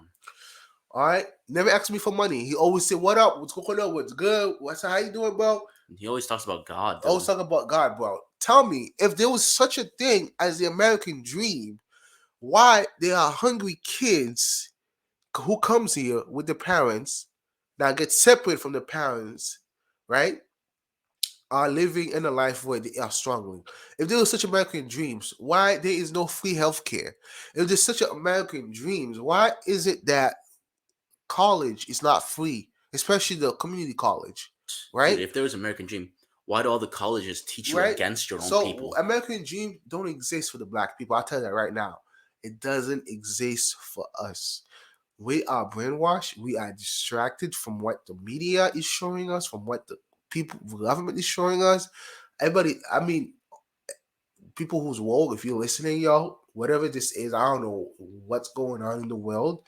All right. Never asked me for money. He always said, what up? What's going on? What's good? How you doing, bro? He always talks about God. Though. Always talking about God, bro. Tell me, if there was such a thing as the American dream, why there are hungry kids who comes here with the parents that get separate from the parents, right? Are living in a life where they are struggling. If there was such American dreams, why there is no free healthcare? If there's such American dreams, why is it that college is not free, especially the community college, right? Dude, if there was American dream, why do all the colleges teach you against your own people? American dream don't exist for the black people. I'll tell you that right now. It doesn't exist for us. We are brainwashed. We are distracted from what the media is showing us, from what the government is showing us. Everybody, I mean, people who's woke, if you're listening, y'all, whatever this is, I don't know what's going on in the world.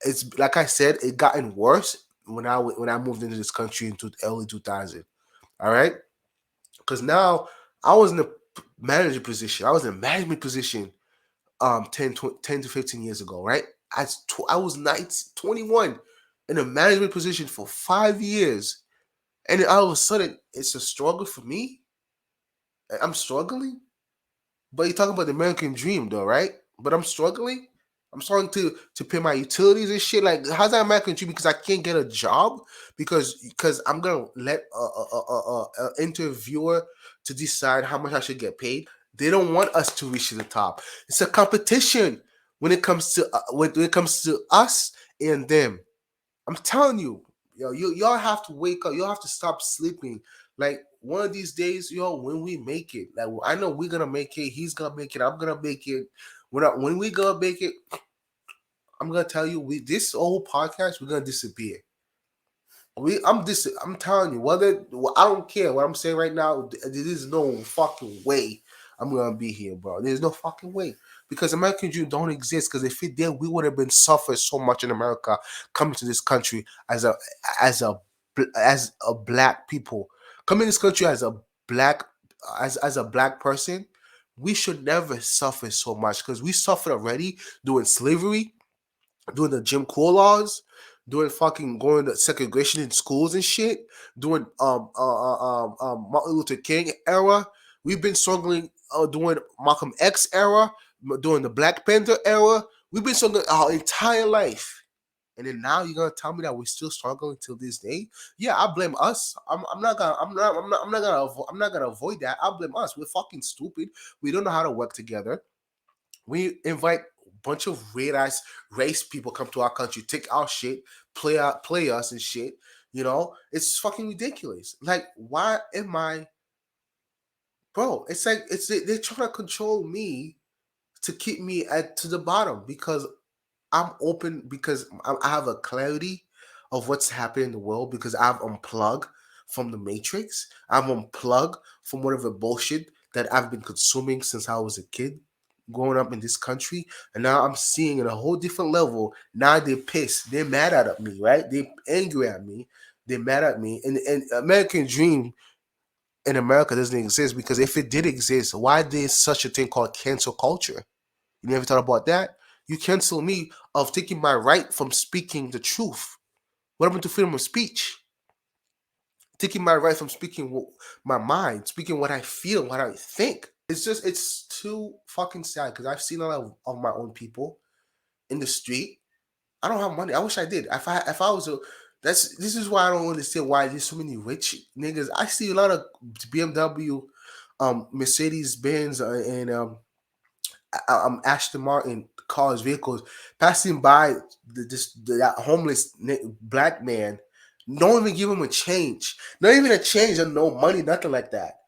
It's like I said, it gotten worse when I moved into this country into early 2000. All right, because now I was in a manager position. I was in a management position 10 to 15 years ago, right? I was 21 in a management position for 5 years. And then all of a sudden, it's a struggle for me. I'm struggling. But you're talking about the American dream, though, right? But I'm struggling. I'm starting to pay my utilities and shit. Like, how's that American dream? Because I can't get a job because I'm gonna let a interviewer to decide how much I should get paid. They don't want us to reach to the top. It's a competition when it comes to us and them. I'm telling you, y'all have to wake up. Y'all have to stop sleeping. Like one of these days, when we make it, like I know we're gonna make it. He's gonna make it. I'm gonna make it. When we gonna make it, I'm gonna tell you, this whole podcast, we're gonna disappear. I'm telling you, I don't care what I'm saying right now. There is no fucking way I'm gonna be here, bro. There's no fucking way because American dream don't exist. Because if it did, we would have been suffered so much in America coming to this country as a black people coming to this country as a black as a black person, we should never suffer so much because we suffered already doing slavery, doing the Jim Crow laws, doing fucking going to segregation in schools and shit, doing Martin Luther King era. We've been struggling doing Malcolm X era, doing the Black Panther era. We've been struggling our entire life. And then now you're gonna tell me that we're still struggling till this day? Yeah, I blame us. I'm not gonna I'm not gonna avoid that. I blame us. We're fucking stupid. We don't know how to work together. We invite a bunch of weird ass race people come to our country, take our shit, play us and shit. You know, it's fucking ridiculous. Like, why am I, bro? It's like they're trying to control me to keep me at to the bottom because I'm open because I have a clarity of what's happening in the world because I've unplugged from the matrix. I've unplugged from whatever bullshit that I've been consuming since I was a kid growing up in this country. And now I'm seeing at a whole different level. Now they're pissed. They're mad at me, right? They're angry at me. They're mad at me. And American dream in America doesn't exist because if it did exist, why there's such a thing called cancel culture? You never thought about that? You cancel me of taking my right from speaking the truth. What happened to freedom of speech? Taking my right from speaking my mind, speaking what I feel, what I think. It's too fucking sad because I've seen a lot of my own people in the street. I don't have money. I wish I did. If I was a this is why I don't understand why there's so many rich niggas. I see a lot of BMW, Mercedes Benz, and Aston Martin cars, vehicles passing by that homeless black man. Don't even give him a change. Not even a change or no money, nothing like that.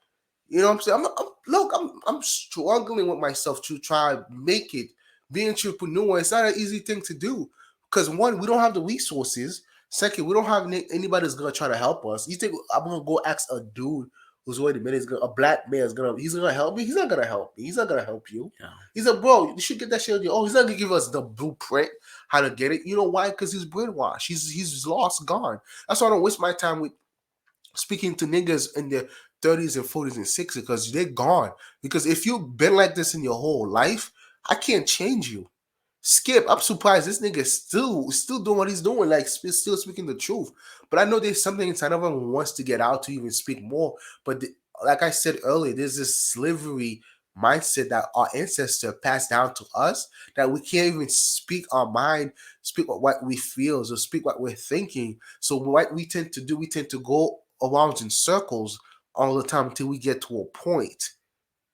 You know what I'm saying? Look, I'm struggling with myself to try to make it. Being entrepreneur, it's not an easy thing to do. Because one, we don't have the resources. Second, we don't have anybody that's gonna try to help us. You think I'm gonna go ask a dude who's wait a minute, a black man he's gonna help me? He's not gonna help me. He's not gonna help you. Yeah. He's like, bro, you should get that shit on your own. He's not gonna give us the blueprint how to get it. You know why? Because he's brainwashed. He's lost, gone. That's why I don't waste my time with speaking to niggas in their 30s and 40s and 60s because they're gone. Because if you've been like this in your whole life, I can't change you. Skip, I'm surprised this nigga still doing what he's doing, like still speaking the truth. But I know there's something inside of him who wants to get out to even speak more. But like I said earlier, there's this slavery mindset that our ancestors passed down to us that we can't even speak our mind, speak what we feel, or speak what we're thinking. So what we tend to do, we tend to go around in circles all the time until we get to a point.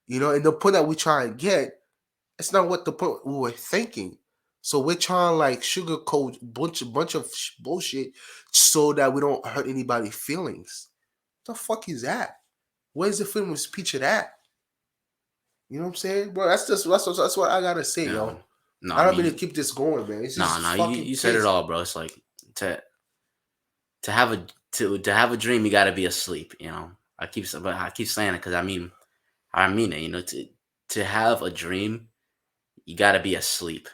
You know, and the point that we try and get, it's not what the point we were thinking. So we're trying to like sugarcoat bunch of bullshit so that we don't hurt anybody's feelings. What the fuck is that? Where's the freedom of speech of that? You know what I'm saying, bro? That's what I gotta say, yo. No, I don't mean to keep this going, man. It's just you said it all, bro. It's like to have a dream, you gotta be asleep. You know, I keep saying it because I mean it. You know, to have a dream, you gotta be asleep.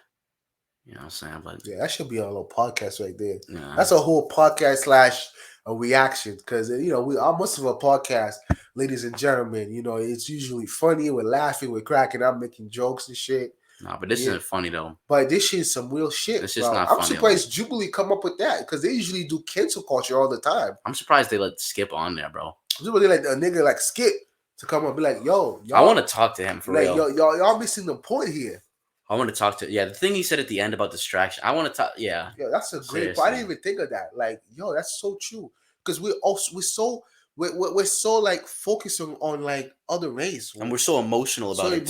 You know what I'm saying? But yeah, that should be a little podcast right there. Yeah. That's a whole podcast / a reaction because you know we are most of our podcast, ladies and gentlemen. You know it's usually funny. We're laughing, we're cracking up, making jokes and shit. No, but this isn't funny though. But this shit is some real shit. This is not I'm funny. surprised Jubilee come up with that because they usually do cancel culture all the time. I'm surprised they let Skip on there, bro. Jubilee like a nigga like Skip to come up and be like, yo, I want to talk to him for like, real. Y'all missing the point here. I want to talk to the thing he said at the end about distraction. I want to talk. Yeah, that's a great point. I didn't even think of that. Like, yo, that's so true. Because we're so like focusing on like other race, and we're so emotional about it.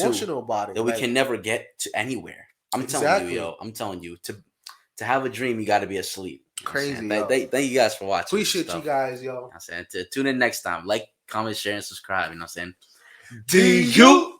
That we can never get to anywhere. I'm telling you, yo. I'm telling you to have a dream, you got to be asleep. Crazy. Thank you guys for watching. Appreciate you guys, yo. I'm saying to tune in next time. Like, comment, share, and subscribe. You know what I'm saying? Do you?